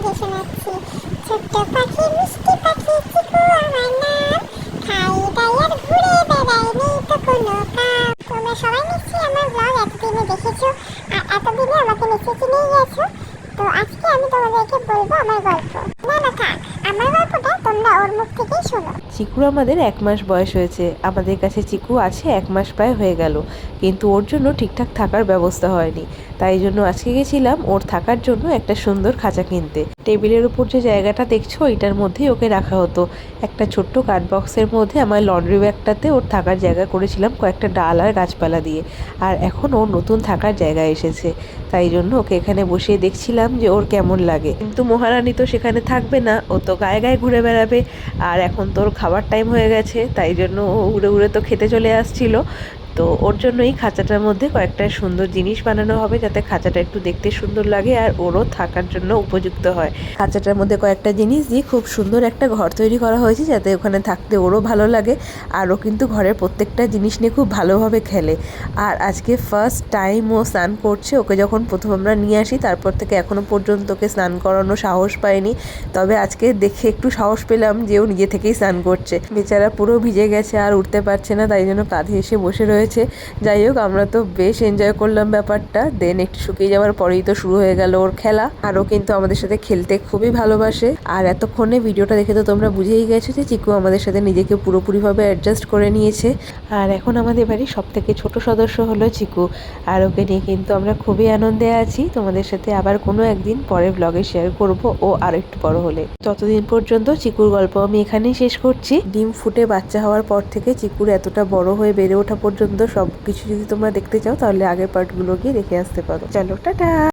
মুখে শোনাচ্ছি। ছোট্ট পাখি মিষ্টি পাখি চিকু আমার নাম, খাই দাই আর ঘুরে বেড়াই নেই তো কোনো কাম। তোমরা সবাই নিশ্চয়ই আমার ব্লগ এতদিনে দেখেছো আর এতদিনে আমাকে নিশ্চয়ই চিনেই গেছো। তো আজকে আমি তোমাদেরকে বলবো আমার গল্প। না না থাক, আমার গল্পটা তোমরা ওর মুখ থেকেই শোনো। চিকুর আমাদের 1 মাস বয়স হয়েছে। আমাদের কাছে চিকু আছে 1 মাস প্রায় হয়ে গেল, কিন্তু ওর জন্য ঠিকঠাক থাকার ব্যবস্থা হয়নি। তাই জন্য আজকে গেছিলাম ওর থাকার জন্য একটা সুন্দর খাঁচা কিনতে। টেবিলের উপর যে জায়গাটা দেখছো এটার মধ্যেই ওকে রাখা হতো। একটা ছোট্ট কাঠ বক্সের মধ্যে আমার লন্ড্রি ব্যাগটাতে ওর থাকার জায়গা করেছিলাম কয়েকটা ডাল আর গাছপালা দিয়ে। আর এখন ওর নতুন থাকার জায়গা এসেছে, তাই জন্য ওকে এখানে বসিয়ে দেখছিলাম যে ওর কেমন লাগে। কিন্তু মহারানী তো সেখানে থাকবে না, ও তো গায়ে গায়ে ঘুরে বেড়াবে। আর এখন তোর খাবার টাইম হয়ে গেছে, তাই জন্য ও উড়ে উড়ে তো খেতে চলে আসছিল। তো ওর জন্যই খাঁচাটার মধ্যে কয়েকটা সুন্দর জিনিস বানানো হবে, যাতে খাঁচাটা একটু দেখতে সুন্দর লাগে আর ওরও থাকার জন্য উপযুক্ত হয়। খাঁচাটার মধ্যে কয়েকটা জিনিস দিয়ে খুব সুন্দর একটা ঘর তৈরি করা হয়েছে, যাতে ওখানে থাকতে ওরও ভালো লাগে। আর ও কিন্তু ঘরের প্রত্যেকটা জিনিস নিয়ে খুব ভালোভাবে খেলে। আর আজকে ফার্স্ট টাইম ও স্নান করছে। ওকে যখন প্রথম আমরা নিয়ে আসি তারপর থেকে এখনও পর্যন্ত ওকে স্নান করানো সাহস পাইনি। তবে আজকে দেখে একটু সাহস পেলাম যে ও নিজে থেকেই স্নান করছে। বেচারা পুরো ভিজে গেছে আর উঠতে পারছে না, তাই জন্য কাঁধে এসে বসে রয়েছে। যাই হোক, আমরা তো বেশ এনজয় করলাম ব্যাপারটা। দেন একটু শুকিয়ে যাওয়ার পরেই তো শুরু হয়ে গেল ওর খেলা। আরও কিন্তু আমাদের সাথে খেলতে খুবই ভালোবাসে। আর এতক্ষণে ভিডিওটা দেখে তো তোমরা বুঝেই গেছো যে চিকু আমাদের সাথে নিজেকে পুরোপুরিভাবে অ্যাডজাস্ট করে নিয়েছে। আর এখন আমাদের বাড়ির সব থেকে ছোট সদস্য হলো চিকু। আর ওকে নিয়ে কিন্তু আমরা খুবই আনন্দে আছি। তোমাদের সাথে আবার কোনো একদিন পরের ব্লগে শেয়ার করব ও আর একটু বড় হলে। ততদিন পর্যন্ত চিকুর গল্প আমি এখানেই শেষ করছি। ডিম ফুটে বাচ্চা হওয়ার পর থেকে চিকুর এতটা বড় হয়ে বেড়ে ওঠা পর্যন্ত সব কিছু যদি তোমরা দেখতে চাও তাহলে আগের পার্টগুলো গিয়ে দেখে আসতে পারো। চলো টাটা।